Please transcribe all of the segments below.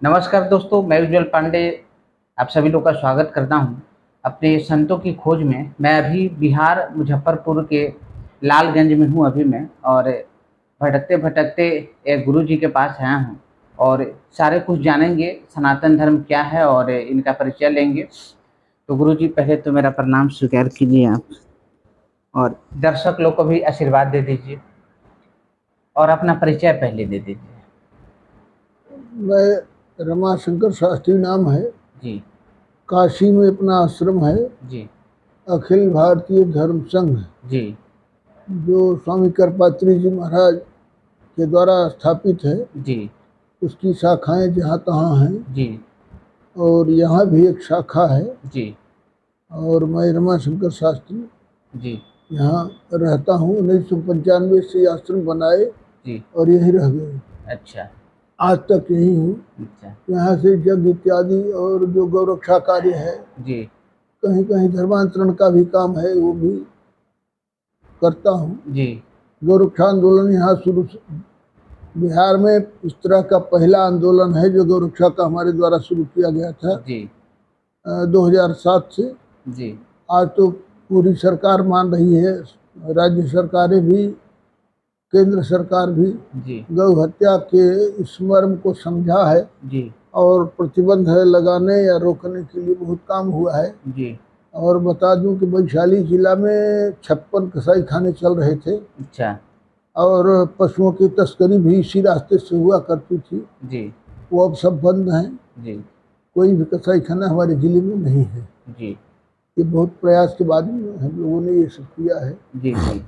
नमस्कार दोस्तों, मैं उज्जवल पांडे आप सभी लोग का स्वागत करता हूं अपने संतों की खोज में। मैं अभी बिहार मुजफ्फरपुर के लालगंज में हूं अभी मैं, और भटकते-भटकते एक गुरुजी के पास आया हूं और सारे कुछ जानेंगे सनातन धर्म क्या है और इनका परिचय लेंगे। तो गुरुजी, पहले तो मेरा प्रणाम स्वीकार कीजिए आप, और दर्शक लोग को भी आशीर्वाद दे दीजिए और अपना परिचय पहले दे दीजिए। मैं रमाशंकर शास्त्री नाम है। जी। काशी में अपना आश्रम है, जी। अखिल भारतीय धर्म संघ, जी। जो स्वामी करपात्री जी महाराज के द्वारा स्थापित है। जी। उसकी शाखाएं जहाँ तहाँ हैं, जी। और यहाँ भी एक शाखा है। जी। और मैं रमाशंकर शास्त्री जी। यहाँ रहता हूँ। 1995 से आश्रम बनाए जी। और यहीं रह गए। अच्छा। आज तक यहीं हूँ। अच्छा। यहाँ से यज्ञ इत्यादि और जो गौरक्षा कार्य है, जी। कहीं कहीं धर्मांतरण का भी काम है, वो भी करता हूँ। जी। गौरक्षा आंदोलन यहाँ शुरू बिहार में इस तरह का पहला आंदोलन है जो गौरक्षा का हमारे द्वारा शुरू किया गया था। जी। 2007 से। जी। आज तो पूरी सरकार मान रही है, राज्य सरकारें भी, केंद्र सरकार भी जी। गौ हत्या के इस मर्म को समझा है जी। और प्रतिबंध लगाने या रोकने के लिए बहुत काम हुआ है। जी। और बता दूं कि वैशाली जिला में 56 कसाई खाने चल रहे थे। अच्छा। और पशुओं की तस्करी भी इसी रास्ते से हुआ करती थी। जी। वो अब सब बंद हैं। जी। कोई भी कसाई खाना हमारे जिले में नहीं है। जी। ये बहुत प्रयास के बाद में हम लोगों ने ये सब किया है। जी। जी।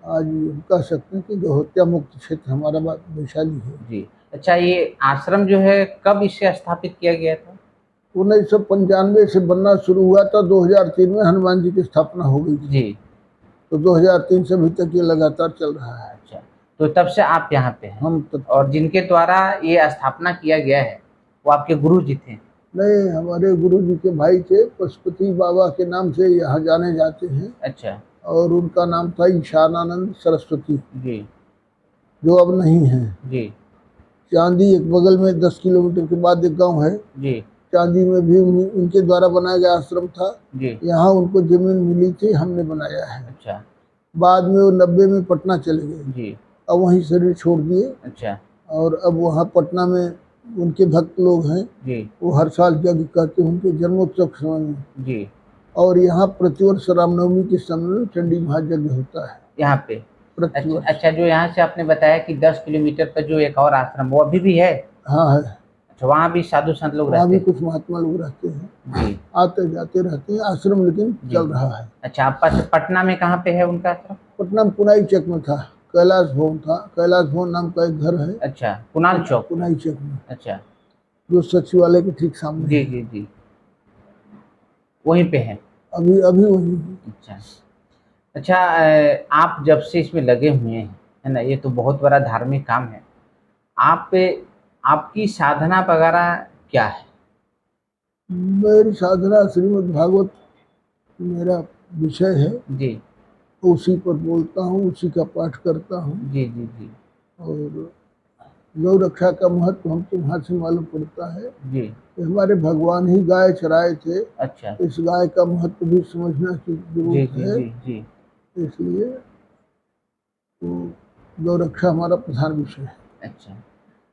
आज हम कह सकते हैं कि गौहत्या मुक्त क्षेत्र हमारा वैशाली है। जी। अच्छा, ये आश्रम जो है कब इसे स्थापित किया गया था? 1995 से बनना शुरू हुआ था। 2003 में हनुमान जी की स्थापना हो गई थी। जी। तो 2003 से अभी तक ये लगातार चल रहा है। अच्छा, तो तब से आप यहाँ पे हैं? हम तब और जिनके द्वारा ये स्थापना किया गया है वो आपके गुरु जी थे? नहीं, हमारे गुरु जी के भाई थे, पशुपति बाबा के नाम से यहाँ जाने जाते हैं। अच्छा। और उनका नाम था ईशानानंद सरस्वती, जी। जो अब नहीं है। जी। चांदी एक बगल में 10 किलोमीटर के बाद एक गांव है, जी। चांदी में भी उनके द्वारा बनाया गया आश्रम था। जी। यहाँ उनको जमीन मिली थी, हमने बनाया है। अच्छा। बाद में वो 90 में पटना चले गए। जी। अब वहीं शरीर छोड़ दिए। अच्छा। और अब वहाँ पटना में उनके भक्त लोग हैं। जी। वो हर साल यज्ञ करते हैं उनके जन्मोत्सव के समय में। जी। और यहाँ प्रतिवर्ष रामनवमी के समय में चंडी महायज्ञ होता है यहाँ पे? प्रतिवर्ष। अच्छा, जो यहाँ से आपने बताया कि 10 किलोमीटर पर जो एक और आश्रम वो अभी भी है? हाँ है। अच्छा, वहाँ भी साधु संत लोग वहाँ रहते भी हैं? कुछ महात्मा लोग रहते हैं। जी। आते जाते रहते हैं। आश्रम लेकिन चल रहा है। अच्छा, आप पटना में कहाँ पे है उनका आश्रम? पटना में पुनाई चक में था, कैलाश भवन था। कैलाश भवन नाम का एक घर है। अच्छा, कुणाल चौक? पुनाई चक में, अच्छा। जो सचिवालय के ठीक सामने जी। है। जी। जी, वहीं पे है? अभी अभी वही है। अच्छा। अच्छा, आप जब से इसमें लगे हुए हैं, है ना, ये तो बहुत बड़ा धार्मिक काम है। आप पे आपकी साधना वगैरह क्या है? मेरी साधना श्रीमद् भागवत मेरा विषय है। जी। उसी पर बोलता हूँ, उसी का पाठ करता हूँ। जी। जी। जी। और गौ रक्षा का महत्व हमको वहाँ से मालूम पड़ता है जी। कि हमारे भगवान ही गाय चराए थे। अच्छा। इस गाय का महत्व भी समझना की जी। जरूरत जी। है। जी। जी। इसलिए तो गौ रक्षा हमारा प्रधान विषय है। अच्छा।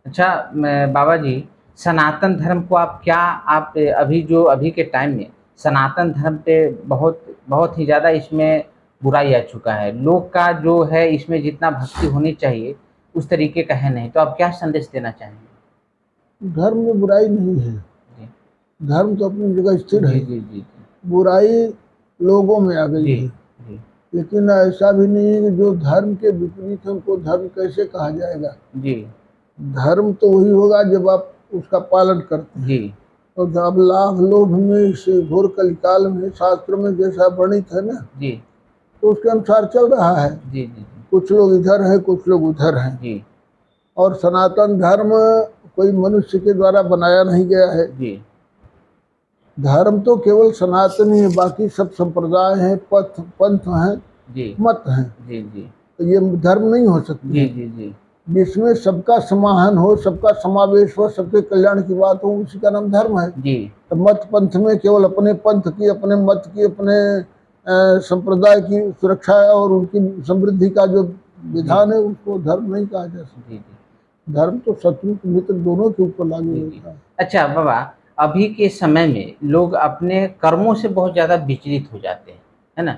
अच्छा, बाबा जी, सनातन धर्म को आप क्या, आप अभी जो अभी के टाइम में सनातन धर्म पे बहुत बहुत ही ज़्यादा इसमें बुराई आ चुका है। लोग का जो है इसमें जितना भक्ति होनी चाहिए उस तरीके का है नहीं। तो आप क्या संदेश देना चाहेंगे? धर्म में बुराई नहीं है। जी। धर्म तो अपनी जगह स्थिर जी। है। जी। जी। बुराई लोगों में आ गई जी। है। जी। लेकिन ऐसा भी नहीं है कि जो धर्म के विपरीत है उनको धर्म कैसे कहा जाएगा। जी। धर्म तो वही होगा जब आप उसका पालन करते हैं। जी। और जब लाभ लोभ में, इस घोर कलिकाल में, शास्त्र में जैसा वर्णित है ना, जी। तो उसके अनुसार चल रहा है। जी। जी। कुछ लोग इधर हैं, कुछ लोग उधर हैं। जी। और सनातन धर्म कोई मनुष्य के द्वारा बनाया नहीं गया है। जी। धर्म तो केवल सनातनी है, बाकी सब संप्रदाय हैं, पंथ हैं, जी। मत हैं। जी। जी। तो ये धर्म नहीं हो सकती जी। है। जी। जी। जिसमें सबका समाहन हो, सबका समावेश हो, सबके कल्याण की बात हो, उसी का नाम धर्म है। जी तो मत पंथ में केवल अपने पंथ की, अपने मत की, अपने संप्रदाय की सुरक्षा और उनकी समृद्धि का जो विधान है उसको धर्म नहीं कहा जा सकता। जी जी धर्म तो शत्रु मित्र दोनों के ऊपर लागू जी जी। होता है। अच्छा बाबा, अभी के समय में लोग अपने कर्मों से बहुत ज़्यादा विचलित हो जाते हैं, है ना?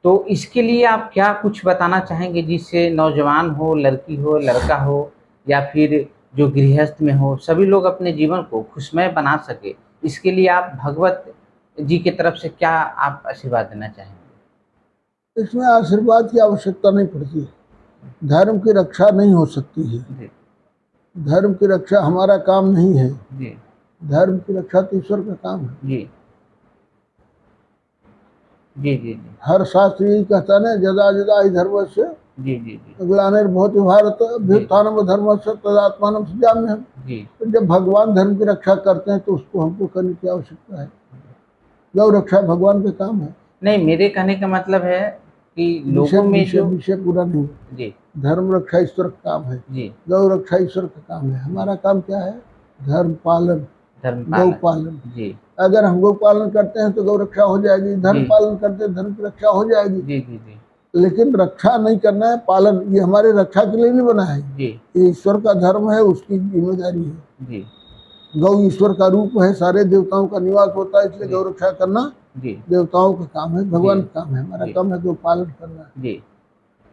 तो इसके लिए आप क्या कुछ बताना चाहेंगे जिससे नौजवान हो, लड़की हो, लड़का हो या फिर जो गृहस्थ में हो, सभी लोग अपने जीवन को खुशमय बना सके? इसके लिए आप भगवत जी की तरफ से क्या आप आशीर्वाद देना चाहेंगे? इसमें आशीर्वाद की आवश्यकता नहीं पड़ती है। धर्म की रक्षा नहीं हो सकती है। जी धर्म की रक्षा हमारा काम नहीं है। जी धर्म की रक्षा तो ईश्वर का काम है। जी जी जी जी हर शास्त्र यही कहता है ना, जदा जदा ही धर्म से जी जी जी ग्लानिर्भवति भारत अभ्युत्थानम धर्मस्य तदात्मानं सृजाम्यहम्। जी तो जब भगवान धर्म की रक्षा करते हैं तो उसको हमको करने की आवश्यकता है। गौ रक्षा भगवान का काम है। नहीं, मेरे कहने का मतलब है कि विषय लोगों में विषय जो विषय पूरा नहीं। जी धर्म रक्षा ईश्वर का काम है। जी गौ रक्षा ईश्वर का काम है। हमारा काम क्या है? धर्म पालन, गौ धर्मपाल पालन। जी अगर हम गौ पालन करते हैं तो गौ रक्षा हो जाएगी, धर्म जी पालन करते हैं धर्म की रक्षा हो जाएगी। जी जी जी लेकिन रक्षा नहीं करना है, पालन, ये हमारे रक्षा के लिए नहीं बना है। जी ये ईश्वर का धर्म है, उसकी जिम्मेदारी है। जी गौ ईश्वर का रूप है, सारे देवताओं का निवास होता है, इसलिए जी गौ रक्षा करना जी देवताओं का काम है, भगवान जी का काम है। हमारा जी काम है गौ पालन करना। जी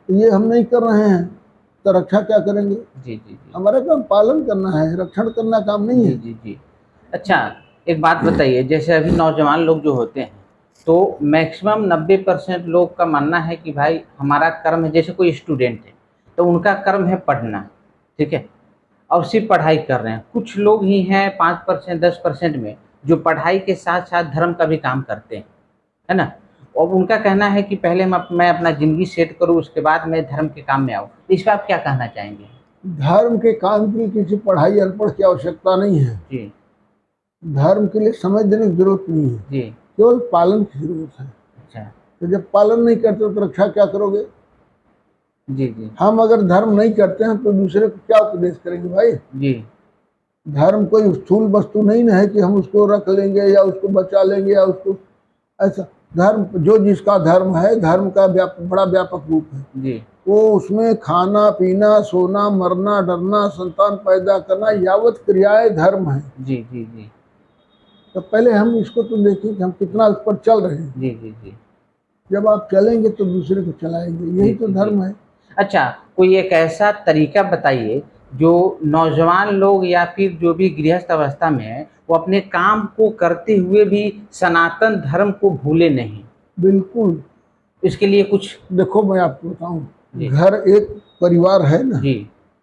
तो ये हम नहीं कर रहे हैं तो रक्षा क्या करेंगे? जी जी जी हमारा काम पालन करना है, रक्षण करना काम नहीं जी है। जी जी। अच्छा, एक बात बताइए, जैसे अभी नौजवान लोग जो होते हैं तो मैक्सिमम 90% लोग का मानना है कि भाई हमारा कर्म है, जैसे कोई स्टूडेंट है तो उनका कर्म है पढ़ना, ठीक है, और सिर्फ पढ़ाई कर रहे हैं। कुछ लोग ही हैं 5% 10% में जो पढ़ाई के साथ साथ धर्म का भी काम करते हैं, है ना? और उनका कहना है कि पहले मैं अपना ज़िंदगी सेट करूँ, उसके बाद मैं धर्म के काम में आऊँ। तो इस पे आप क्या कहना चाहेंगे? धर्म के काम के लिए किसी पढ़ाई अनपढ़ की आवश्यकता नहीं है। जी धर्म के लिए समझ देने की जरूरत नहीं है, जी केवल पालन की जरूरत है। अच्छा तो जब पालन नहीं करते तो रक्षा क्या करोगे? जी जी हम अगर धर्म नहीं करते हैं तो दूसरे को क्या उपदेश करेंगे भाई? जी धर्म कोई स्थूल वस्तु नहीं ना है कि हम उसको रख लेंगे या उसको बचा लेंगे या उसको ऐसा। धर्म जो जिसका धर्म है, धर्म का बड़ा व्यापक रूप है। जी वो उसमें खाना पीना, सोना, मरना, डरना, संतान पैदा करना, यावत क्रियाएं धर्म है। जी जी जी तो पहले हम इसको तो देखिए कि हम कितना उस पर चल रहे हैं। जी जी जी जब आप चलेंगे तो दूसरे को चलाएंगे, यही तो जी, धर्म है। अच्छा, कोई एक ऐसा तरीका बताइए जो नौजवान लोग या फिर जो भी गृहस्थ अवस्था में है वो अपने काम को करते हुए भी सनातन धर्म को भूले नहीं। बिल्कुल। इसके लिए कुछ देखो मैं आपको बताऊं, जी घर एक परिवार है ना, जी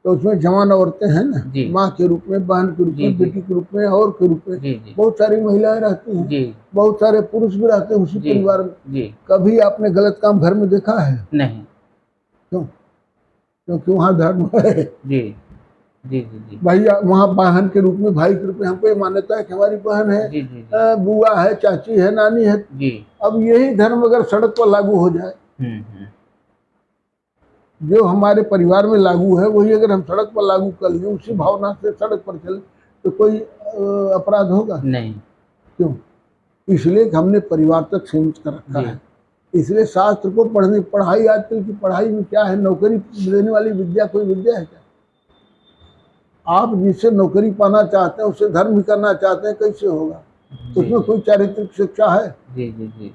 तो उसमें जवान औरतें हैं ना, जी माँ के रूप में, बहन के रूप जी में, जी बेटी के रूप में और के रूप में जी जी बहुत सारी महिलाएं रहती हैं। जी बहुत सारे पुरुष भी रहते हैं उसी जी परिवार में। जी कभी आपने गलत काम घर में देखा है? नहीं क्यों? क्योंकि वहाँ धर्म है। जी जी जी जी भाई वहाँ बहन के रूप में, भाई के रूप में हमको ये मान्यता है कि हमारी बहन है, जी जी बुआ है, चाची है, नानी है। जी अब यही धर्म अगर सड़क पर लागू हो जाए, हम्म जो हमारे परिवार में लागू है वही अगर हम सड़क पर लागू कर लें, उसी भावना से सड़क पर चले तो कोई अपराध होगा? नहीं क्यों? इसलिए कि हमने परिवार तक सीमित कर रखा जी है। इसलिए शास्त्र को पढ़ने, पढ़ाई, आजकल की पढ़ाई में क्या है? नौकरी देने वाली विद्या कोई विद्या है क्या? आप जिससे नौकरी पाना चाहते हैं उससे धर्म भी करना चाहते हैं, कैसे होगा? जी उसमें कोई चारित्रिक शिक्षा है? जी जी जी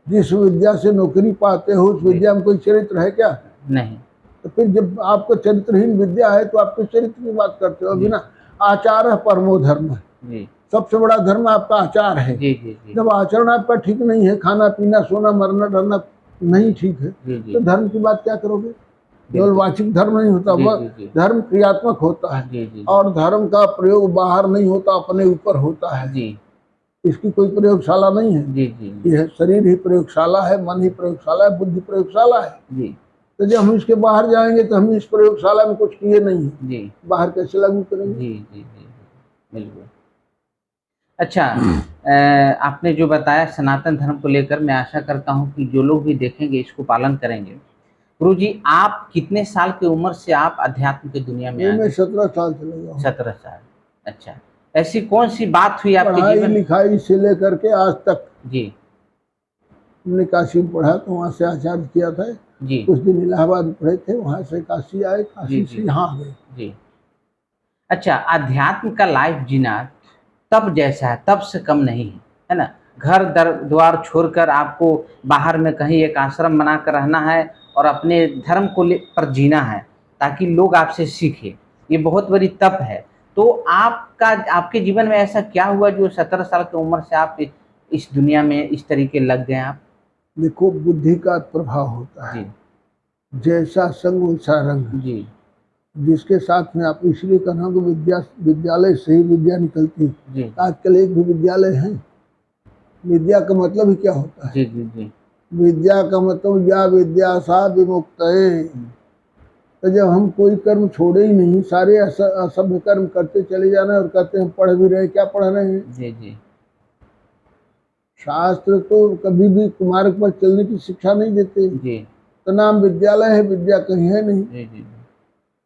जिस विद्या से नौकरी पाते हो उस विद्या में कोई चरित्र है क्या? नहीं तो फिर जब आपको चरित्रहीन विद्या है तो आप किस चरित्र की बात करते हो? अभी जी ना, आचार है परमो धर्म है। जी सबसे बड़ा धर्म आपका आचार है। जी जी जी जब आचरण आपका ठीक नहीं है, खाना पीना, सोना, मरना, डरना नहीं ठीक है, जी जी तो धर्म की बात क्या करोगे? केवल बिल्कुल। वाचिक धर्म नहीं होता, जी वह जी जी धर्म क्रियात्मक होता है। जी जी और धर्म का प्रयोग बाहर नहीं होता, अपने ऊपर होता है। जी इसकी कोई प्रयोगशाला नहीं है। जी जी यह शरीर ही प्रयोगशाला है, मन ही प्रयोगशाला है, बुद्धि प्रयोगशाला है। जी तो जब हम इसके बाहर जाएंगे तो हम इस प्रयोगशाला में कुछ किए नहीं है, जी बाहर कैसे लागू करेंगे? जी जी जी बिल्कुल। अच्छा, आपने जो बताया सनातन धर्म को लेकर, मैं आशा करता हूँ कि जो लोग भी देखेंगे इसको पालन करेंगे। गुरुजी आप कितने साल की उम्र से आप अध्यात्म की दुनिया में ये आ मैं गए? 17 साल से लगा हूँ। 17 साल। अच्छा, ऐसी कौन सी बात हुई आपके पढ़ाई जीवन? लिखाई से लेकर के आज तक जी हमने काशी में पढ़ा, तो वहाँ से आचार्य किया था। जी कुछ दिन इलाहाबाद में पढ़े थे, वहाँ से काशी आए, जी काशी से जी यहाँ आ गए। जी। अच्छा, अध्यात्म का लाइफ जीना तब जैसा है तब से कम नहीं है ना? घर दर द्वार छोड़कर आपको बाहर में कहीं एक आश्रम बनाकर रहना है और अपने धर्म को पर जीना है ताकि लोग आपसे सीखें। ये बहुत बड़ी तप है। तो आपका आपके जीवन में ऐसा क्या हुआ जो 17 साल की उम्र से आप इस दुनिया में इस तरीके लग गए आप? देखो, बुद्धि का प्रभाव होता जी है, जैसा संग वैसा रंग। जी जिसके साथ में आप, इसलिए कहना कि विद्यालय से ही विद्या निकलती है। जी आजकल एक भी विद्यालय है। विद्या का मतलब ही क्या होता है? जी जी जी। विद्या का मतलब या विद्या सा विमुक्त है। तो जब हम कोई कर्म छोड़े ही नहीं, सारे असभ्य कर्म करते चले जाना और कहते हैं पढ़ भी रहे, क्या पढ़ रहे हैं? जी जी शास्त्र तो कभी भी मार्ग पर चलने की शिक्षा नहीं देते। जी तो नाम विद्यालय है, विद्या कहीं है नहीं। जी जी।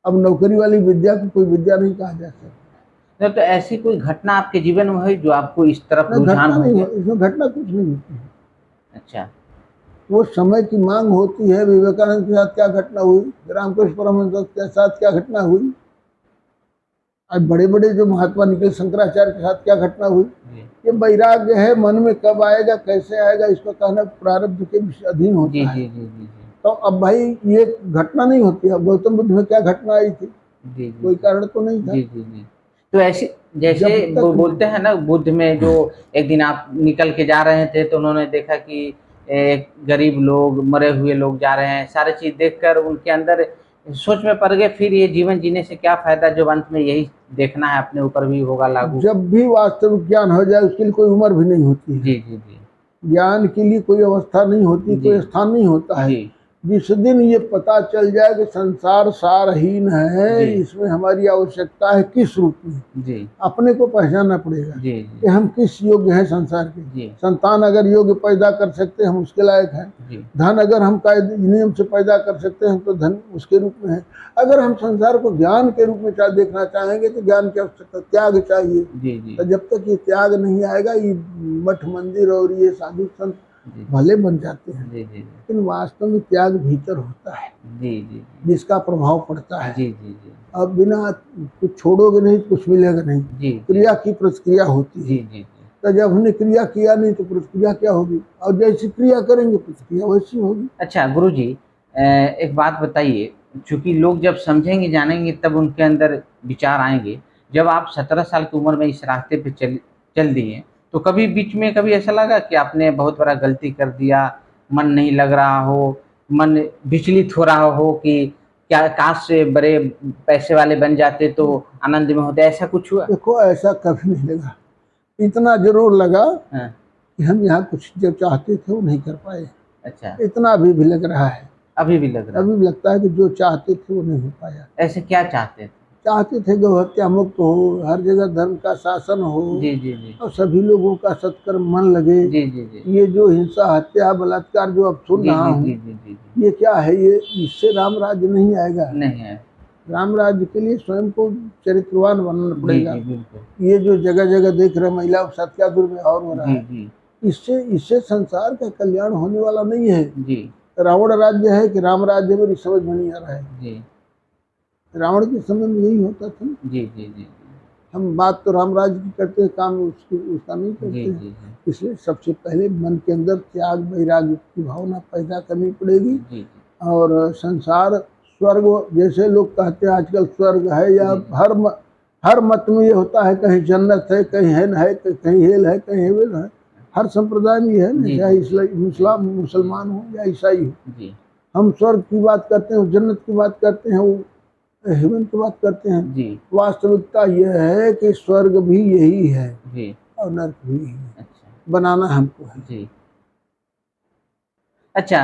अब नौकरी वाली विद्या को कोई विद्या नहीं कहा जा सकता। तो ऐसी कोई घटना आपके जीवन में हुई जो आपको इस तरफ न, रुझान घटना हो नहीं, गया? इसमें घटना कुछ नहीं होती है। अच्छा वो समय की मांग होती है। विवेकानंद के साथ क्या घटना हुई, रामकृष्ण परमहंस के साथ क्या घटना हुई, आज बड़े बड़े जो महात्मा निकले, शंकराचार्य के साथ क्या घटना हुई। जी ये वैराग्य है, मन में कब आएगा, कैसे आएगा, इसका कहना प्रारब्ध के अधीन जी होता जी है। जी जी जी तो अब भाई ये घटना नहीं होती। अब गौतम बुद्ध में क्या घटना आई थी? जी जी कोई कारण तो नहीं था। जी जी जी। तो ऐसी जैसे जब तक बोलते हैं ना बुद्ध में जो एक दिन आप निकल के जा रहे थे तो उन्होंने देखा कि एक गरीब लोग मरे हुए लोग जा रहे हैं, सारी चीज देखकर उनके अंदर सोच में पड़ गए फिर ये जीवन जीने से क्या फायदा जब अंत में यही देखना है अपने ऊपर भी होगा लागू। जब भी वास्तविक ज्ञान हो जाए, उसके लिए कोई उम्र भी नहीं होती है। जी जी जी ज्ञान के लिए कोई अवस्था नहीं होती, जी कोई स्थान नहीं होता है। जी जिस दिन ये पता चल जाए कि संसार सारहीन है, जी इसमें हमारी आवश्यकता है किस रूप में, जी अपने को पहचानना पड़ेगा जी कि हम किस योग्य हैं संसार के। जी संतान अगर योग्य पैदा कर सकते हैं, हम उसके लायक हैं। जी धन अगर हम कायदे नियम से पैदा कर सकते हैं तो धन उसके रूप में है। अगर हम संसार को ज्ञान के रूप में देखना चाहेंगे तो ज्ञान की आवश्यकता, त्याग चाहिए। जी जी तो जब तक ये त्याग नहीं आएगा, ये मठ मंदिर और ये साधु संत जी भले बन जाते हैं, जी जी लेकिन वास्तव में त्याग भीतर होता है, जी जी जिसका प्रभाव पड़ता है। जी जी जी अब बिना कुछ छोड़ोगे नहीं, कुछ मिलेगा नहीं। जी क्रिया की प्रतिक्रिया होती जी है। जी तो जब हमने क्रिया किया नहीं तो प्रतिक्रिया क्या होगी, और जैसी क्रिया करेंगे प्रतिक्रिया वैसी होगी। अच्छा गुरुजी, एक बात बताइए, चूंकि लोग जब समझेंगे जानेंगे तब उनके अंदर विचार आएंगे। जब आप 17 साल की उम्र में इस रास्ते पे चल दिए तो कभी बीच में कभी ऐसा लगा कि आपने बहुत बड़ा गलती कर दिया, मन नहीं लग रहा हो, मन विचलित हो रहा हो कि क्या काश से बड़े पैसे वाले बन जाते तो आनंद में होते, ऐसा कुछ हुआ? देखो, ऐसा कभी नहीं लगा। इतना जरूर लगा हाँ, कि हम यहाँ कुछ जो चाहते थे वो नहीं कर पाए। अच्छा, इतना अभी भी लग रहा है। अभी भी लग रहा अभी भी लगता है कि जो चाहते थे वो नहीं हो पाया। है। ऐसे क्या चाहते थे? चाहते थे गौ हत्या मुक्त हो, हर जगह धर्म का शासन हो, जी जी जी और सभी लोगों का सत्कर्म मन लगे। जी जी जी ये जो हिंसा हत्या बलात्कार जो अब सुन जी रहा जी हूँ, जी जी जी जी ये क्या है? ये इससे राम राज्य नहीं आएगा। नहीं है। राम राज्य के लिए स्वयं को चरित्रवान बनना जी पड़ेगा। जी बिल्कुल। ये जो जगह जगह देख रहे महिला सत्या दुर्व्यवहार हो रहा जी है, जी इससे संसार का कल्याण होने वाला नहीं है। जी रावण राज्य है कि राम राज्य, मेरी समझ में नहीं आ रहा है। जी रावण के समय में यही होता था। जी जी जी हम बात तो राम राज्य की करते हैं, काम उसका नहीं करते जी हैं। जी इसलिए सबसे पहले मन के अंदर त्याग वैराग्य की भावना पैदा करनी पड़ेगी। जी और संसार स्वर्ग, जैसे लोग कहते हैं आजकल स्वर्ग है, या जी। हर मत में ये होता है, कहीं जन्नत है, कहीं हेल है, कहीं हेल है, कहीं हेल है। हर संप्रदाय में ये है ना, जी, चाहे जी। मुसलमान हो या ईसाई हो। जी हम स्वर्ग की बात करते हैं, जन्नत की बात करते हैं, वो हेवन की बात करते हैं। जी वास्तविकता यह है कि स्वर्ग भी यही है जी। और नर्क भी यही है। अच्छा बनाना हमको है। जी। अच्छा,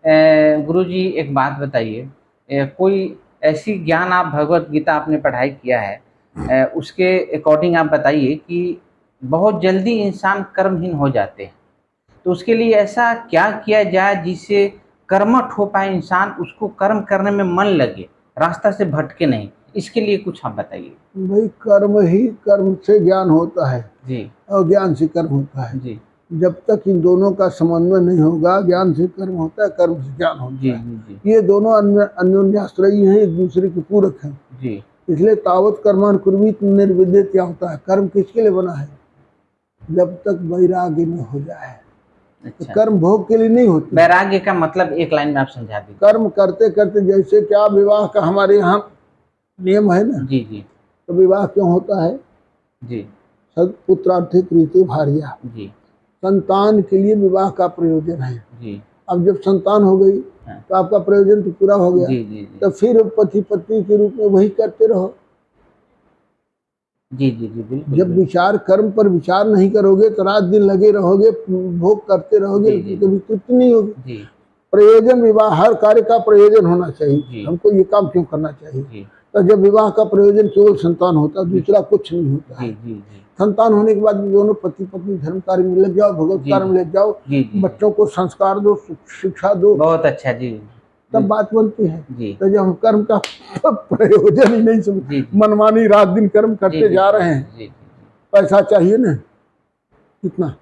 गुरुजी एक बात बताइए, कोई ऐसी ज्ञान आप भगवत गीता आपने पढ़ाई किया है, उसके अकॉर्डिंग आप बताइए कि बहुत जल्दी इंसान कर्महीन हो जाते हैं, तो उसके लिए ऐसा क्या किया जाए जिससे कर्मठ हो पाए इंसान, उसको कर्म करने में मन लगे, रास्ता से भटके नहीं, इसके लिए कुछ आप बताइए। भाई कर्म ही, कर्म से ज्ञान होता है जी और ज्ञान से कर्म होता है। जी जब तक इन दोनों का समन्वय नहीं होगा, ज्ञान से कर्म होता है, कर्म से ज्ञान होता जी है। जी जी ये दोनों अन्योन्याश्रयी हैं, एक दूसरे के पूरक हैं। जी। इसलिए तावत कर्मान कुर्वीत निर्विद्यते क्या होता है, कर्म किसके लिए बना है? जब तक वैराग्य न हो जाए। तो अच्छा, कर्म भोग के लिए नहीं होती। वैराग्य का मतलब एक लाइन में आप समझा दीजिए। कर्म करते करते, जैसे क्या विवाह का हमारे यहाँ नियम है ना, जी जी तो विवाह क्यों होता है? जी सत्पुत्रार्थे क्रीते भार्या, जी संतान के लिए विवाह का प्रयोजन है। जी। अब जब संतान हो गई हाँ। तो आपका प्रयोजन तो पूरा हो गया। जी जी जी तो फिर पति पत्नी के रूप में वही करते रहो। जी जी जी बिल्कुल जब बिल्कुल। विचार, कर्म पर विचार नहीं करोगे तो रात दिन लगे रहोगे, भोग करते रहोगे, जी, लेकिन जी, कभी तृप्ति नहीं होगी। जी प्रयोजन, विवाह हर कार्य का प्रयोजन होना चाहिए। जी। हमको ये काम क्यों करना चाहिए? जी तो जब विवाह का प्रयोजन केवल संतान होता है, दूसरा कुछ नहीं होता जी है। जी जी संतान होने के बाद दोनों पति पत्नी धर्म कार्य में लग जाओ, भगवत जी, कार्य में लग जाओ, जी जी। बच्चों को संस्कार दो, शिक्षा दो, बहुत अच्छा। जी तब बात बनती है। जी तो जब हम कर्म का प्रयोजन ही नहीं समझ, जी जी मनमानी रात दिन कर्म जी करते जी जा रहे हैं। जी जी। पैसा चाहिए ना, कितना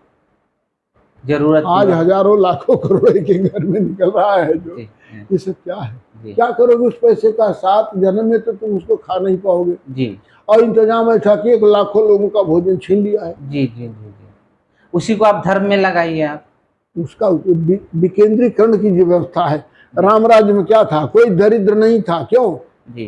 जरूरत की आज बात। हजारों लाखों करोड़ों के घर में निकल रहा है जो, जी ये सब क्या है? जी क्या करोगे उस पैसे का? 7 जन्म में तो तुम उसको खा नहीं पाओगे। जी और इंतजाम ऐसा कि 1 लाखों लोगों का भोजन छीन लिया है। जी जी जी। उसी को आप धर्म में लगाइए आप। उसका विकेंद्रीकरण की जो व्यवस्था है, राम राज्य में क्या था? कोई दरिद्र नहीं था। क्यों? जी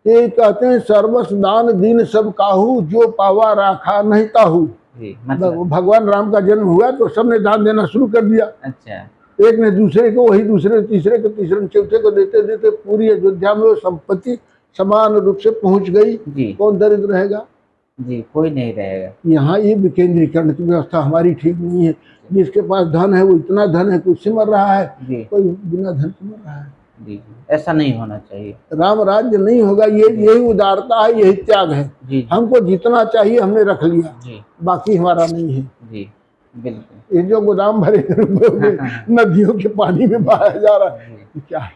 ये कहते हैं सर्वस्व दान दीन सब काहू, जो पावा राखा नहीं ताहू। जी मतलब। भगवान राम का जन्म हुआ तो सबने दान देना शुरू कर दिया। अच्छा। एक ने दूसरे को, वही दूसरे तीसरे को, तीसरे चौथे को देते देते पूरी अयोध्या में वो संपत्ति समान रूप से पहुंच गई। जी कौन दरिद्र रहेगा? जी कोई नहीं रहेगा। यहाँ ये विकेंद्रीकरण की व्यवस्था हमारी ठीक नहीं है। जिसके पास धन है वो इतना धन है कि उससे मर रहा है, जी कोई बिना धन से मर रहा है। जी जी, ऐसा नहीं होना चाहिए। राम राज्य नहीं होगा। ये यही उदारता है, यही त्याग है। जी हमको जितना चाहिए हमने रख लिया, जी बाकी हमारा नहीं है। जी बिल्कुल। ये जो गोदाम भरे रुपयों में नदियों के पानी में बहाया जा रहा है, ये क्या है?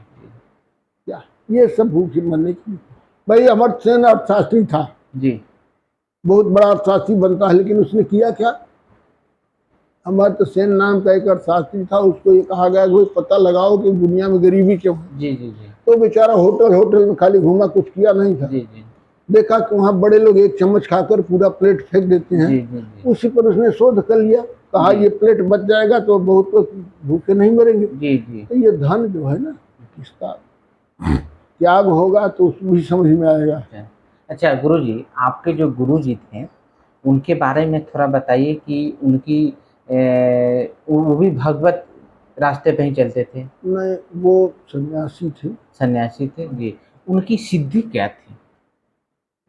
क्या ये सब भूखे मरने की? भाई अमर्त्य सेन अर्थशास्त्री था, जी बहुत बड़ा अर्थशास्त्री बनता है, लेकिन उसने किया क्या? अमर्त्य सेन नाम का एक अर्थशास्त्री था, उसको ये कहा गया कि पता लगाओ कि दुनिया में गरीबी क्यों है। जी जी जी तो बेचारा होटल होटल में खाली घूमा, कुछ किया नहीं था। जी जी देखा कि वहाँ बड़े लोग एक चम्मच खाकर पूरा प्लेट फेंक देते हैं। जी जी जी उसी पर उसने शोध कर लिया, कहा ये प्लेट बच जाएगा तो बहुत लोग भूखे नहीं मरेंगे। जी जी। तो ये धन जो है ना, किसका त्याग होगा तो उसको भी समझ में आएगा। अच्छा गुरुजी, आपके जो गुरुजी थे उनके बारे में थोड़ा बताइए कि उनकी वो भी भगवत रास्ते पे ही चलते थे? नहीं, वो सन्यासी थे। सन्यासी थे जी। उनकी सिद्धि क्या थी?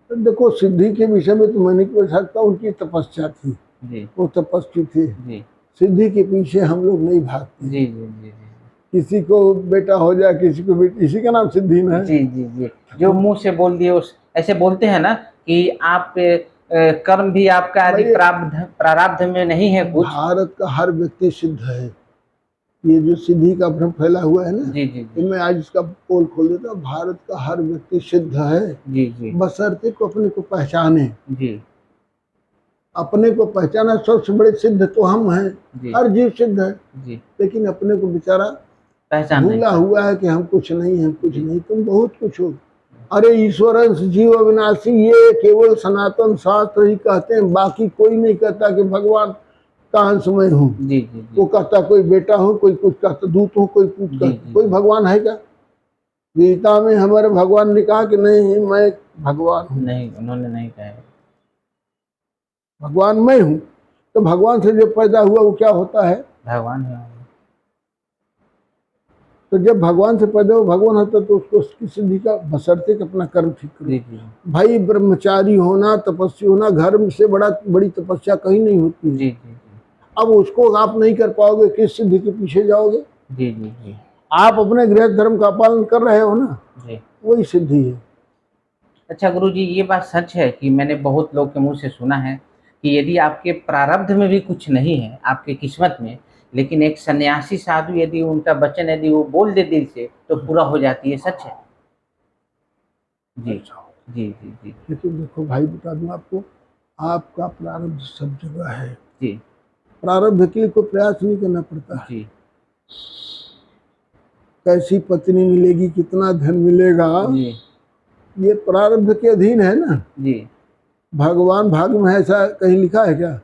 तो देखो, सिद्धि के विषय में तो मैं नहीं कह सकता, उनकी तपस्या थी। जी वो तपस्वी थे। जी सिद्धि के पीछे हम लोग नहीं भागते। जी जी जी किसी को बेटा हो जाए, किसी को बेटी, इसी का नाम सिद्धि ना है। जी जी जी। जो मुंह से बोल दिए उस, ऐसे बोलते हैं ना कि आप कर्म भी आपका यदि प्रारब्ध में नहीं है कुछ। भारत का हर व्यक्ति सिद्ध है। ये जो सिद्धि का भ्रम फैला हुआ है ना, जी जी जी तो मैं आज इसका पोल खोल देता हूँ। भारत का हर व्यक्ति सिद्ध है, जी जी बशर्ते को अपने को पहचाने। जी अपने को पहचाना, सबसे बड़े सिद्ध तो हम हैं। जी हर जीव सिद्ध है, जी। लेकिन अपने को बेचारा पहचान नहीं भूला पाते। हुआ है कि हम कुछ नहीं, हम कुछ नहीं। तुम बहुत कुछ हो। अरे ईश्वरंश जीव अविनाशी, ये केवल सनातन शास्त्र ही कहते हैं। बाकी कोई नहीं कहता कि भगवान का अंश मैं हूँ। जी जी जी वो कहता कोई बेटा हूँ, कोई कुछ कहता दूत हूँ, कोई कुछ जी, कहता। जी, कोई जी। भगवान है क्या? गीता में हमारे भगवान ने कहा कि नहीं, मैं भगवान हूँ। नहीं, उन्होंने नहीं कहा है। भगवान मैं हूँ। तो भगवान से जो पैदा हुआ वो क्या होता है? भगवान है। तो जब भगवान से पैदा हुआ भगवान होता तो उसको उसकी सिद्धि का, बशर्ते कि अपना कर्म ठीक करो। जी जी भाई ब्रह्मचारी होना, तपस्वी होना, घर से बड़ी तपस्या कहीं नहीं होती है। जी जी अब उसको आप नहीं कर पाओगे, किस सिद्धि के पीछे जाओगे? जी जी जी आप अपने गृह धर्म का पालन कर रहे हो ना, जी। वही सिद्धि है। अच्छा गुरुजी, ये बात सच है कि मैंने बहुत लोग के मुंह से सुना है कि यदि आपके प्रारब्ध में भी कुछ नहीं है, आपके किस्मत में, लेकिन एक सन्यासी साधु यदि उनका वचन यदि वो बोल दे दिल से तो पूरा हो जाती है, सच है। जी जी जी जी लेकिन देखो भाई, बता दूं आपको, आपका प्रारब्ध सब जगह है। जी प्रारब्ध के लिए कोई प्रयास नहीं करना पड़ता है। जी कैसी पत्नी मिलेगी, कितना धन मिलेगा, जी ये प्रारब्ध के अधीन है ना। जी भगवान भाग में है ऐसा कहीं लिखा है क्या?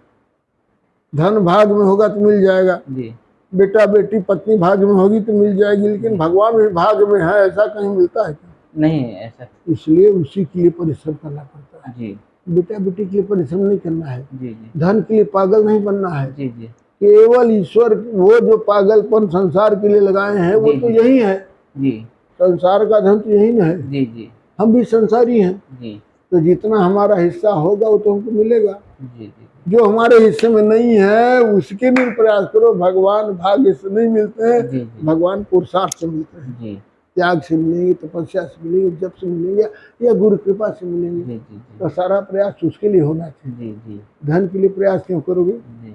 धन भाग में होगा तो मिल जाएगा, जी बेटा बेटी पत्नी भाग में होगी तो मिल जाएगी, लेकिन भगवान भी भाग में है ऐसा कहीं मिलता है क्या? नहीं ऐसा। इसलिए उसी के लिए परिश्रम करना पड़ता है। जी बेटा बेटी के लिए परिश्रम नहीं करना है, जी जी धन के लिए पागल नहीं बनना है। जी जी केवल ईश्वर, वो जो पागलपन संसार के लिए लगाए हैं वो जी, तो जी। यही है। जी संसार का धन तो यही ना है। जी जी हम भी संसारी हैं, जी तो जितना हमारा हिस्सा होगा वो तो हमको मिलेगा। जी जी जो हमारे हिस्से में नहीं है उसके लिए प्रयास करो। भगवान भाग्य से नहीं मिलते हैं, जी जी भगवान पुरुषार्थ से मिलते हैं। जी त्याग से मिलेंगे, तपस्या से मिलेंगे, जप से मिलेंगे, या गुरु कृपा से मिलेंगे। जी जी तो सारा प्रयास उसके लिए होना चाहिए। जी जी धन के लिए प्रयास क्यों करोगे? जी।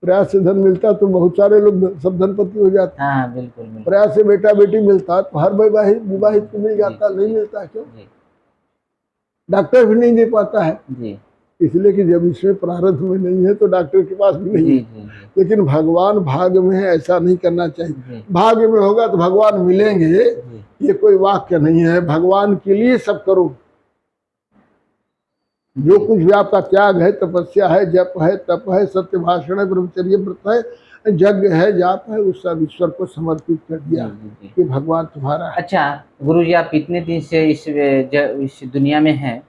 प्रयास से धन मिलता तो बहुत सारे लोग सब धनपति हो जाते। हाँ बिल्कुल बिल्कुल। प्रयास से बेटा बेटी मिलता तो हर विवाहित को मिल जाता, जी, नहीं जी, मिलता क्यों? जी डॉक्टर भी नहीं दे पाता है, जी इसलिए कि जब इसमें प्रारब्ध में नहीं है तो डॉक्टर के पास भी नहीं जी है। जी लेकिन भगवान भाग में है, ऐसा नहीं करना चाहिए। जी भाग्य में होगा तो भगवान मिलेंगे, जी ये कोई वाक्य नहीं है। भगवान के लिए सब करो। जो कुछ भी आपका त्याग है, तपस्या है, जप है, तप है, सत्य भाषण है, ब्रह्मचर्य व्रत है, यज्ञ है, जाप है, उस सब ईश्वर को समर्पित कर दिया जी, जी। कि भगवान तुम्हारा है। अच्छा गुरुजी, आप इतने दिन से इस दुनिया में हैं,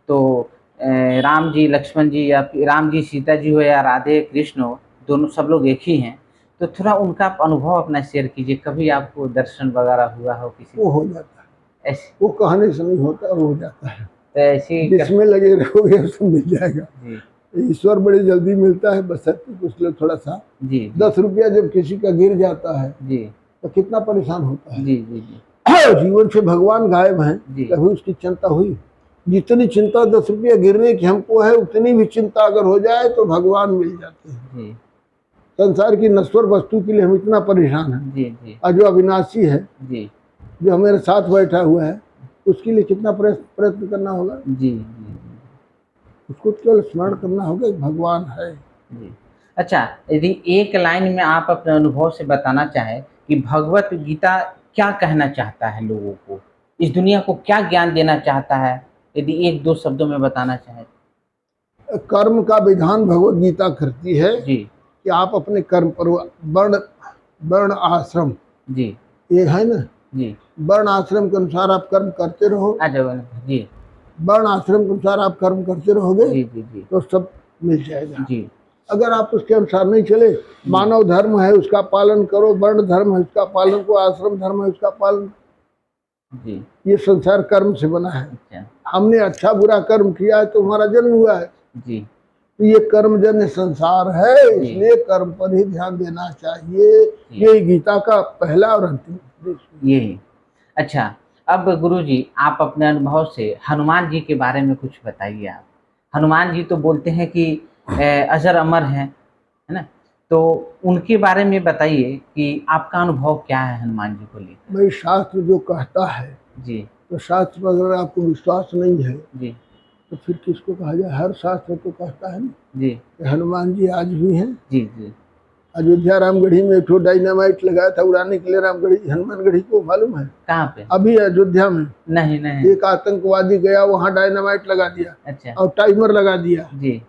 तो राम जी लक्ष्मण जी या फिर राम जी सीता जी हो या राधे कृष्ण हो, दोनों सब लोग एक ही हैं, तो थोड़ा उनका आप अनुभव अपना शेयर कीजिए। कभी आपको दर्शन वगैरह हुआ हो किसी वो हो जाता है, ऐसी? वो कहने से नहीं होता, वो हो जाता है। तो ऐसी जिसमें लगे रहोगे उसको मिल जाएगा। जी ईश्वर बड़ी जल्दी मिलता है, बस कुछ लोग थोड़ा सा जी जी 10 रुपया जब किसी का गिर जाता है जी तो कितना परेशान होता है। जी जी जी जीवन से भगवान गायब हैं, जी। कभी उसकी चिंता हुई? जितनी चिंता 10 रुपया गिरने की हमको है, उतनी भी चिंता अगर हो जाए तो भगवान मिल जाते हैं। जी संसार की नश्वर वस्तु के लिए हम इतना परेशान हैं, जी जी और जो अविनाशी है, जी जो हमारे साथ बैठा हुआ है, उसके लिए कितना प्रयत्न करना होगा। जी जी उसको केवल स्मरण करना होगा कि भगवान है। जी। अच्छा, यदि एक लाइन में आप अपने अनुभव से बताना चाहें कि भगवत गीता क्या कहना चाहता है लोगों को, इस दुनिया को क्या ज्ञान देना चाहता है, यदि एक दो शब्दों में बताना चाहें? कर्म का विधान भगवत गीता करती है जी कि आप अपने कर्म पर वर्ण वर्ण आश्रम, जी ये है ना, जी। वर्ण आश्रम के अनुसार आप कर्म करते रहो। जी वर्ण आश्रम के अनुसार आप कर्म करते रहोगे जी जी जी तो सब मिल जाएगा। जी अगर आप उसके अनुसार नहीं चले, मानव धर्म है उसका पालन करो, वर्ण धर्म है उसका पालन करो, आश्रम धर्म है उसका पालन। जी। ये संसार कर्म से बना है। अच्छा हमने अच्छा बुरा कर्म किया है तो हमारा जन्म हुआ है। जी तो ये कर्मजन्य संसार है, इसलिए कर्म पर ही ध्यान देना चाहिए। ये गीता का पहला और अंतिम उद्देश्य यही। अच्छा, अब गुरुजी आप अपने अनुभव से हनुमान जी के बारे में कुछ बताइए। आप हनुमान जी तो बोलते हैं कि अजर अमर हैं, है ना, तो उनके बारे में बताइए कि आपका अनुभव क्या है हनुमान जी को लेकर। भाई, शास्त्र जो कहता है, जी तो शास्त्र पर अगर आपको विश्वास नहीं है जी तो फिर किसको कहा जाए। हर शास्त्र तो कहता है ना जी कि हनुमान जी आज भी हैं। जी जी अयोध्या रामगढ़ी में एक ठो डायनामाइट लगाया था उड़ाने के लिए, रामगढ़ी हनुमानगढ़ी को मालूम है? कहाँ पे? अभी अयोध्या में नहीं नहीं। एक आतंकवादी गया, वहाँ डायनामाइट लगा दिया अच्छा और टाइमर लगा दिया। जी।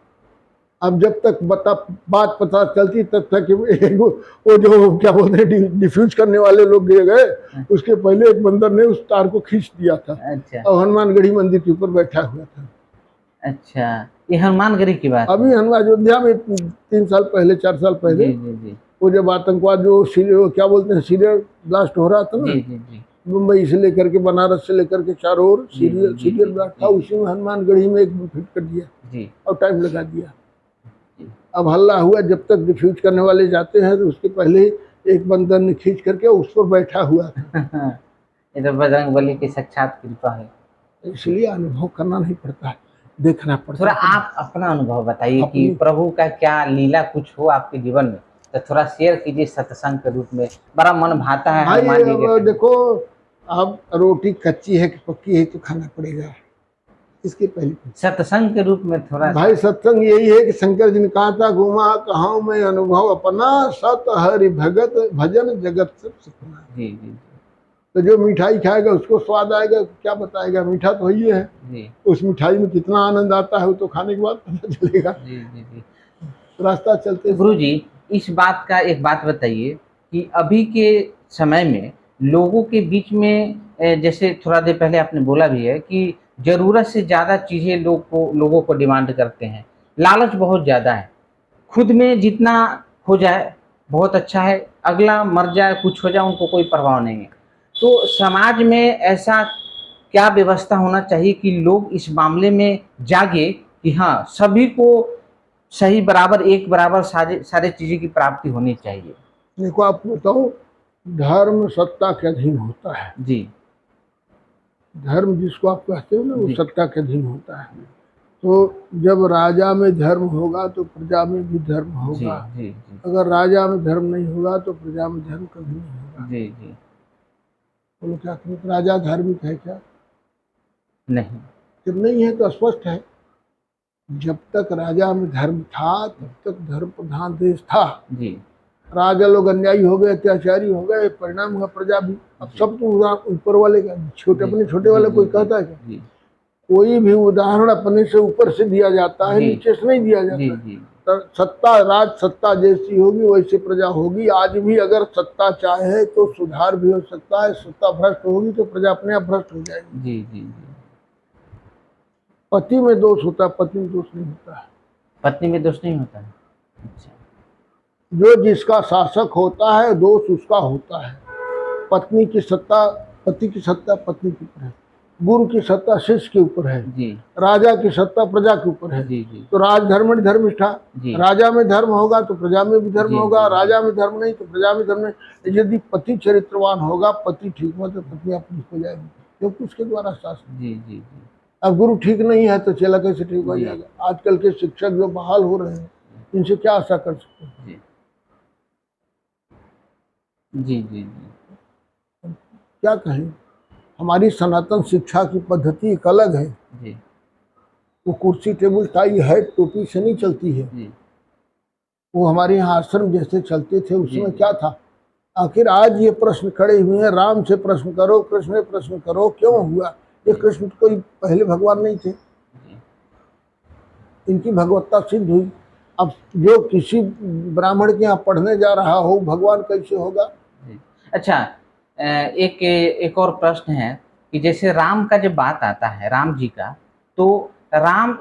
अब जब तक बात पता चलती तब तक वो जो क्या बोलते हैं डिफ्यूज करने वाले लोग गए, उसके पहले एक बंदर ने उस तार को खींच दिया था। अच्छा। और हनुमानगढ़ी मंदिर के ऊपर बैठा हुआ था। अच्छा, ये हनुमानगढ़ी की बात अभी हनुमान अयोध्या में 3 साल पहले 4 साल पहले जी जी जी वो जब आतंकवाद जो क्या बोलते हैं सीरियल ब्लास्ट हो रहा था ना, जी जी जी मुंबई से लेकर के बनारस से लेकर के चारों ओर सीरियल ब्लास्ट था, उसी में हनुमानगढ़ी में एक फिट कर दिया जी और टाइम लगा दिया। अब हल्ला हुआ, जब तक डिफ्यूज करने वाले जाते हैं तो उसके पहले एक बंदर ने खींच करके उस पर बैठा हुआ था। ये तो बजरंगबली की साक्षात कृपा है। इसलिए अनुभव करना नहीं पड़ता है, देखना पड़ता थोड़ा है। आप अपना अनुभव बताइए कि प्रभु का क्या लीला कुछ हो आपके जीवन में तो थोड़ा शेयर कीजिए सत्संग के रूप में, बड़ा मन भाता है भाई हनुमान जी अब के। देखो, अब रोटी कच्ची है कि पक्की है तो खाना पड़ेगा, इसके पहले सत्संग के रूप में थोड़ा भाई सत्संग यही है कि शंकर जी ने कहा था, घुमा कहाँ में अनुभव अपना, सत हरि भगत भजन जगत सब सपना। जी जी जी तो जो मिठाई खाएगा उसको स्वाद आएगा, क्या बताएगा, मीठा तो ही है, जी उस मिठाई में कितना आनंद आता है वो तो खाने के बाद पता चलेगा। जी जी जी। रास्ता चलते गुरु जी, इस बात का एक बात बताइए कि अभी के समय में लोगों के बीच में जैसे थोड़ा देर पहले आपने बोला भी है कि ज़रूरत से ज़्यादा चीज़ें लोगों को डिमांड करते हैं, लालच बहुत ज़्यादा है। खुद में जितना हो जाए बहुत अच्छा है, अगला मर जाए कुछ हो जाए उनको कोई परवाह नहीं है। तो समाज में ऐसा क्या व्यवस्था होना चाहिए कि लोग इस मामले में जागे कि हाँ, सभी को सही बराबर एक बराबर सारे सारे चीज़ें की प्राप्ति होनी चाहिए। देखो आपको बताऊं, धर्म सत्ता के अधीन होता है। जी धर्म जिसको आप कहते हो ना, वो जी सत्ता के अधीन होता है। तो जब राजा में धर्म होगा तो प्रजा में भी धर्म जी होगा। जी जी अगर राजा में धर्म नहीं होगा तो प्रजा में धर्म कभी नहीं होगा। जी जी। बोलो क्या करें, राजा धार्मिक है क्या? नहीं। जब नहीं है तो स्पष्ट है, जब तक राजा में धर्म था तब तक धर्म प्रधान देश था। जी राजा लोग अन्यायी हो गए, अत्याचारी हो गए, परिणाम हुआ प्रजा भी। अब सब तो ऊपर वाले का, छोटे अपने छोटे वाले कोई कहता है क्या? जी कोई भी उदाहरण अपने से ऊपर से दिया जाता है, जी नीचे से नहीं दिया जी जाता। जी तो सत्ता, राज सत्ता जैसी होगी वैसे प्रजा होगी। आज भी अगर सत्ता चाहे तो सुधार भी हो सकता है, सत्ता भ्रष्ट होगी तो प्रजा अपने आप भ्रष्ट हो जाएगी। जी जी जी। पति में दोष होता है, पत्नी में दोष नहीं होता है। पत्नी में दोष नहीं होता है। अच्छा। जो जिसका शासक होता है दोष उसका होता है। पत्नी की सत्ता, पति की सत्ता पत्नी के ऊपर है, गुरु की सत्ता शिष्य के ऊपर है, जी राजा की सत्ता प्रजा के ऊपर है। जी जी तो राज धर्म धर्मिष्ठा, जी राजा में धर्म होगा तो प्रजा में भी धर्म जी, होगा, जी, राजा में धर्म नहीं तो प्रजा में धर्म नहीं। यदि पति चरित्रवान होगा, पति ठीक हो तो पत्नी अपनी हो जाएगी, क्योंकि उसके द्वारा शासन। जी जी जी अब गुरु ठीक नहीं है तो चेला कैसे ठीक हो जी। जाएगा? आजकल के शिक्षक जो बहाल हो रहे हैं, इनसे क्या आशा कर सकते हैं? जी जी जी जी क्या कहें, हमारी सनातन शिक्षा की पद्धति एक अलग है। जी वो कुर्सी टेबल टाई है टोपी से नहीं चलती है। जी वो हमारे यहाँ आश्रम जैसे चलते थे उसमें जी। क्या था। आखिर आज ये प्रश्न खड़े हुए हैं, राम से प्रश्न करो, कृष्ण से प्रश्न करो, क्यों हुआ? ये कृष्ण तो कोई पहले भगवान नहीं थे, जी इनकी भगवत्ता सिद्ध हुई। अब जो किसी ब्राह्मण के यहाँ पढ़ने जा रहा हो, भगवान कैसे होगा? जी। अच्छा, एक और प्रश्न है कि जैसे राम का जब बात आता है, राम जी का, तो राम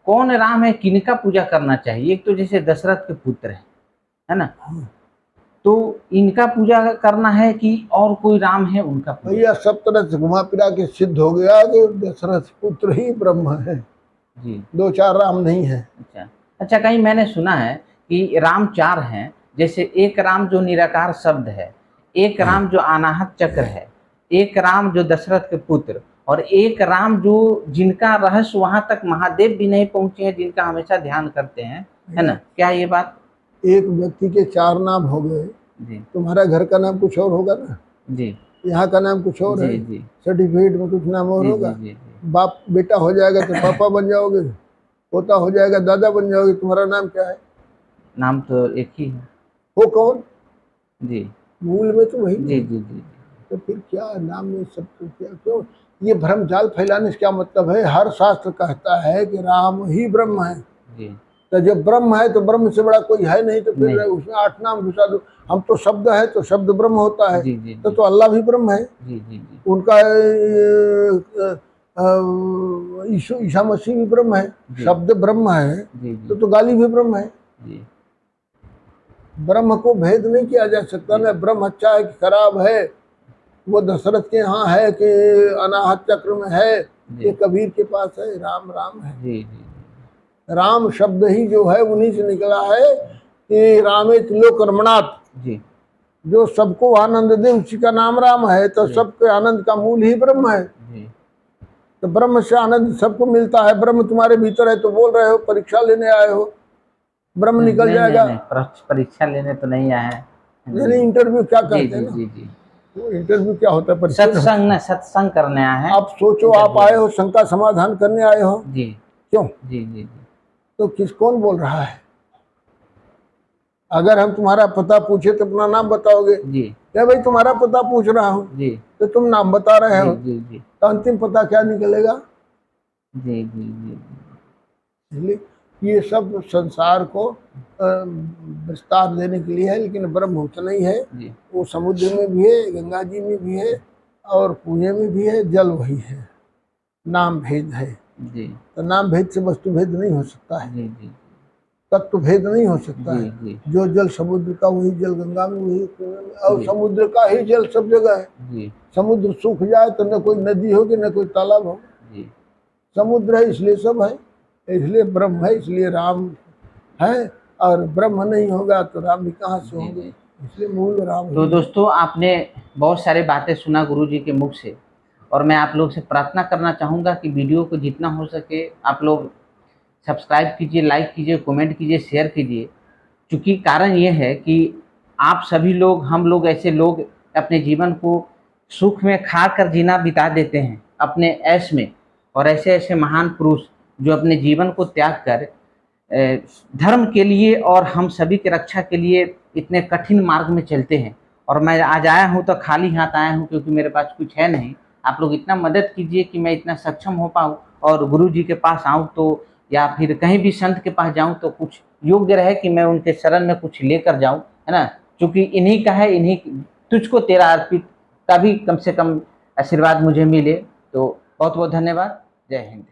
कौन राम है, किनका पूजा करना चाहिए? एक तो जैसे दशरथ के पुत्र है ना, तो इनका पूजा करना है कि और कोई राम है उनका पूजा? भैया सब तरह से घुमा फिरा के सिद्ध हो गया कि दशरथ पुत्र ही ब्रह्म है, जी। दो चार राम नहीं है। अच्छा अच्छा, कहीं मैंने सुना है कि राम 4 हैं, जैसे एक राम जो निराकार शब्द है, एक राम जो अनाहत चक्र है, एक राम जो दशरथ के पुत्र, और एक राम जो जिनका रहस्य वहां तक महादेव भी नहीं पहुंचे हैं, जिनका हमेशा ध्यान करते हैं, है ना? क्या ये बात? एक व्यक्ति के 4 नाम हो गए, जी तुम्हारा घर का नाम कुछ और होगा ना, जी यहाँ का नाम कुछ और है, जी जी सर्टिफिकेट में कुछ नाम और जी होगा। जी जी बाप बेटा हो जाएगा तो पापा बन जाओगे, पोता हो जाएगा दादा बन जाओगे। तुम्हारा नाम क्या है? नाम तो एक ही है। हो कौन? जी मूल में तो वही। जी जी जी तो फिर क्या नाम में सब कुछ क्या? क्यों ये भ्रम जाल फैलाने से क्या मतलब है? हर शास्त्र कहता है कि राम ही ब्रह्म है। जी तो जब ब्रह्म है तो ब्रह्म से बड़ा कोई है नहीं, तो फिर नहीं। उसमें 8 नाम घुसा दो। हम तो शब्द है तो शब्द ब्रह्म होता है, जी जी तो अल्लाह भी ब्रह्म है। जी जी जी उनका ईसा मसीह भी ब्रह्म है, जी। शब्द ब्रह्म है, जी जी तो गाली भी ब्रह्म है। जी ब्रह्म को भेद नहीं किया जा सकता ना, ब्रह्म अच्छा है कि खराब है, वो दशरथ के यहाँ है कि अनाहत चक्र में है, ये कबीर के पास है। राम राम है। जी जी राम शब्द ही जो है उन्हीं से निकला है कि रामे लोक रमणात्, जी जो सबको आनंद दे उसी का नाम राम है। तो सबके आनंद का मूल ही ब्रह्म है। जी तो ब्रह्म से आनंद सबको मिलता है। ब्रह्म तुम्हारे भीतर है तो बोल रहे हो, परीक्षा लेने आए हो। ब्रह्म निकल जाएगा। परीक्षा लेने तो नहीं आया है। नहीं, इंटरव्यू क्या जी कहते हैं जी ना, जी जी। वो इंटरव्यू क्या होता है, परीक्षा नहीं होता। सत्संग न सत्संग करने आया है। आप सोचो, आप आए हो शंका समाधान करने आए हो, जी क्यों? जी जी जी तो कौन बोल रहा है? अगर हम तुम्हारा पता पूछे तो अपना नाम बताओगे? जी क्या भाई तुम्हारा पता पूछ रहा हूँ, जी तो तुम नाम बता रहे हो, जी जी तो अंतिम पता क्या निकलेगा? जी जी जी इसलिए ये सब संसार को विस्तार देने के लिए है, लेकिन ब्रह्म उतना ही है। जी वो समुद्र में भी है, गंगा जी में भी है, और कुएं में भी है, जल वही है। नाम भेद है, जी तो नाम भेद से वस्तु भेद नहीं हो सकता है, जी जी तत्व भेद नहीं हो सकता जी है। जी जो जल समुद्र का वही जल गंगा में, वही कुएं में, और जी। समुद्र का ही जल सब जगह है। जी समुद्र सूख जाए तो न कोई नदी होगी न कोई तालाब होगा, जी समुद्र है इसलिए सब है, इसलिए ब्रह्म है, इसलिए राम है। और ब्रह्म नहीं होगा तो राम भी कहाँ से जी होंगे, जी। इसलिए मूल राम तो ही है। दोस्तों, आपने बहुत सारी बातें सुना गुरु जी के मुख से, और मैं आप लोग से प्रार्थना करना चाहूँगा कि वीडियो को जितना हो सके आप लोग सब्सक्राइब कीजिए, लाइक कीजिए, कमेंट कीजिए, शेयर कीजिए। चूँकि कारण ये है कि आप सभी लोग, हम लोग ऐसे लोग अपने जीवन को सुख में खा कर जीना बिता देते हैं अपने ऐश में, और ऐसे ऐसे महान पुरुष जो अपने जीवन को त्याग कर धर्म के लिए और हम सभी की रक्षा के लिए इतने कठिन मार्ग में चलते हैं। और मैं आज आया हूँ तो खाली हाथ आया हूँ, क्योंकि मेरे पास कुछ है नहीं। आप लोग इतना मदद कीजिए कि मैं इतना सक्षम हो पाऊँ और गुरु जी के पास आऊँ तो, या फिर कहीं भी संत के पास जाऊँ तो कुछ योग्य रहे कि मैं उनके शरण में कुछ लेकर जाऊँ, है ना। क्योंकि इन्हीं का है, इन्हीं तुझको तेरा अर्पित का भी कम से कम आशीर्वाद मुझे मिले। तो बहुत बहुत धन्यवाद। जय हिंद।